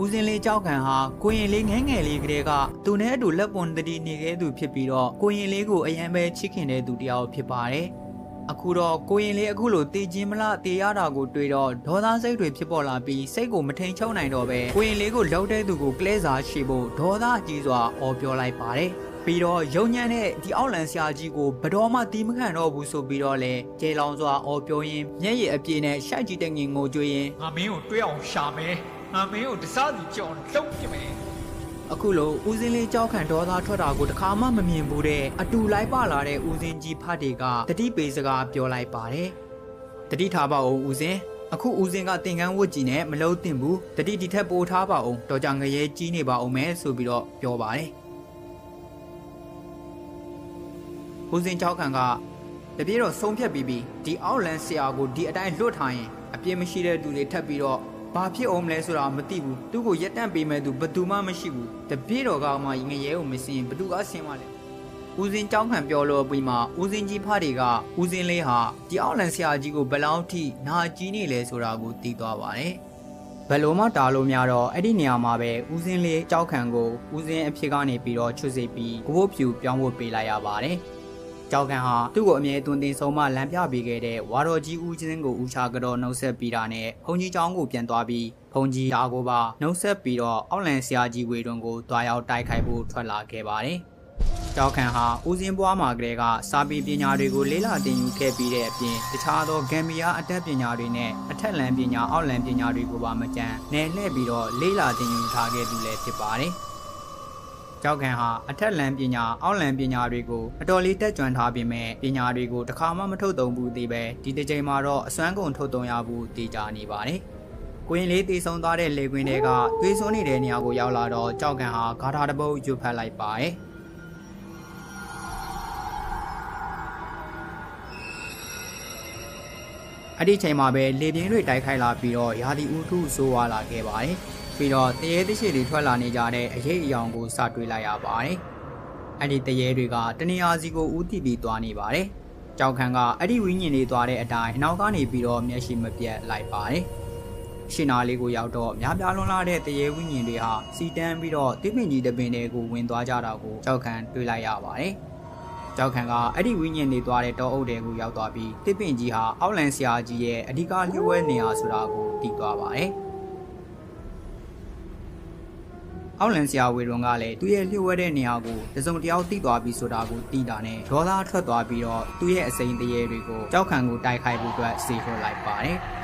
ဦးစင်းလေးကြောက်ခံဟာကိုရင်လေးငဲငယ်လေးကလေးကသူနဲ့အတူလက်ပွန်တတိနေခဲ့သူဖြစ်ပြီးတော့ကိုရင်လေးကိုအရန်ပဲချစ်ခင်တဲ့သူတယောက်ဖြစ်ပါတယ်အခုတော့ကိုရင်လေးအခုလိုတေခြင်းမလားတေရတာကိုတွေ့တော့ဒေါသစိတ်တွေဖြစ်ပေါ်လာပြီးစိတ်ကိုမထိန်ချုပ်နိုင်တော့ပဲကိုရင်လေးကိုလောက်တဲ့သူကိုကလဲစားရှိဖို့ဒေါသကြီးစွာအော်ပြောလိုက်ပါတယ်ပြီးတော့ယုံညံ့တဲ့ဒီအောက်လန်ဆရာကြီးကိုဘတော်မှတီးမခံတော့ဘူးဆိုပြီးတော့လဲကျေလောင်စွာအော်ပြောရင်းမျက်ရည်အပြည့်နဲ့ရှိုက်ကြီးတဲ့ငင်ကိုကြွေးရင်ငါမင်းကိုတွေးအောင်ရှာမယ်ငါမင်းကိုတစားစီကြောင်လုံးပြမယ်အခုလိုဦးစင်းလေးကြောက်ခံဒေါသထွက်တာကိုတခါမှမမြင်ဘူးတဲ့အတူလိုက်ပါလာတဲ့ဦးစင်းကြီးဖတ်တွေကတတိပေးစကားပြောလိုက်ပါတယ်တတိထားပါဦးဦးစင်းအခုဦးစင်းကသင်ကန်းဝတ်ကြီးနဲ့မလုံးသင့်ဘူးတတိဒီထက်ပိုထားပါအောင်တော်ကြငရဲကြီးနေပါအောင်မယ်ဆိုပြီးတော့ပြောပါတယ်ဦးစင်းကြောက်ခံကတပြေတော့ဆုံးဖြတ်ပြီးဒီအောက်လန်ဆရာကိုဒီအတိုင်းလွတ်ထားရင်အပြစ်မရှိတဲ့သူတွေထပ်ပြီးတော့ဘာဖြစ်အောင်မလဲဆိုတာမသိဘူးသူ့ကိုရက်တန့်ပေးမဲ့သူဘယ်သူမှမရှိဘူးတပြေတော်ကမှငရဲကိုမစင်ဘယ်သူကဆင်ပါလဲဦးစင်းကြောက်ခံပြောလို့ပြီးမှဦးစင်းကြီးဖတ်တွေကဦးစင်းလေးဟာဒီအောက်လန်ဆရာကြီးကိုဘယ်လောက်ထိနာကြီးနေလဲဆိုတာကိုသိသွားပါတယ်ဘယ်လိုမှတားလို့မရတော့အဲ့ဒီနေရာမှာပဲဦးစင်းလေးကြောက်ခံကိုဦးစင်းအဖြစ်ကနေပြီးတော့ချွတ်စေပြီးကိုဘိုးဖြူပြောင်းဖို့ပေးလိုက်ရပါတယ်ကြောက်ခံဟာသူ့ကိုအမြဲသွန်သင်ဆုံးမလမ်းပြပေးခဲ့တဲ့ဝါတော်ကြီးဦးချင်းကိုဦးချကတော့နှုတ်ဆက်ပြီးတာနဲ့ဘုံကြီးကျောင်းကိုပြန်သွားပြီးဘုံကြီးအားကိုပါနှုတ်ဆက်ပြီးတော့အောက်လန်ဆရာကြီးဝေတွန်ကိုတွားရောက်တိုက်ခိုက်ဖို့ထွက်လာခဲ့ပါတယ်။ကြောက်ခံဟာဦးစင်းပွားမှာကလေးကစာပေပညာတွေကိုလေ့လာသင်ယူခဲ့ပြီးတဲ့အပြင်တခြားသောဂမ်ဘီယာအတတ်ပညာတွေနဲ့အထက်လန်ပညာအောက်လန်ပညာတွေကိုပါမကြမ်းနယ်လှည့်ပြီးတော့လေ့လာသင်ယူထားခဲ့သူလည်းဖြစ်ပါတယ်။ကြောက်ခံဟာအထက်လန်ပညာအောက်လန်ပညာတွေကိုအတော်လေးတက်ကြွထားပေမဲ့ပညာတွေကိုတစ်ခါမှမထုတ်သုံးဘူးသေးပဲဒီတစ်ချိန်မှာတော့အစွမ်းကုန်ထုတ်သုံးရဘူးသိကြနေပါတယ်။ကိုရင်လေးတည်ဆုံသွားတဲ့လေကွင်းတွေကသွေးစွန်းနေတဲ့နေရာကိုရောက်လာတော့ကြောက်ခံဟာဂါထာတစ်ပုဒ်ရွတ်ဖတ်လိုက်ပါတယ်။အဲ့ဒီချိန်မှာပဲလေပြင်းတွေတိုက်ခိုက်လာပြီးတော့ရာသီဥတုဆိုးဝါးလာခဲ့ပါတယ်။ပြီးတော့တရေတရှိတွေထွက်လာနေကြတဲ့အရေးအယောင်ကိုစတွေ့လိုက်ရပါတယ်။အဲ့ဒီတရေတွေကတနေရာစီကိုဦးတည်ပြီးသွားနေပါတယ်။ကြောက်ခံကအဲ့ဒီဝိညာဉ်တွေသွားတဲ့အတိုင်းနောက်ကနေပြီးတော့မျက်ရှိမပြတ်လိုက်ပါတယ်။ရှင်နာလေးကိုရောက်တော့များပြားလွန်လာတဲ့တရေဝိညာဉ်တွေဟာစီတန်းပြီးတော့တစ်ပင်ကြီးတစ်ပင်တွေကိုဝင်သွားကြတာကိုကြောက်ခံတွေ့လိုက်ရပါတယ်။ကြောက်ခံကအဲ့ဒီဝိညာဉ်တွေသွားတဲ့တောအုပ်တွေကိုရောက်သွားပြီးတစ်ပင်ကြီးဟာအောက်လန်ဆရာကြီးရဲ့အဓိကလျှို့ဝဲနေရာဆိုတာကိုသိသွားပါတယ်။အောက်လန်ဆရာဝေရုံကလည်းသူ့ရဲ့လျှို့ဝှက်တဲ့နေရာကိုတစုံတယောက်သိသွားပြီးဆိုတာကိုသိတာနဲ့ဒေါသထွက်သွားပြီးတော့သူ့ရဲ့အစိမ်းတရေတွေကိုကြောက်ခံကိုတိုက်ခိုက်ဖို့အတွက်စေလွှတ်လိုက်ပါတယ်။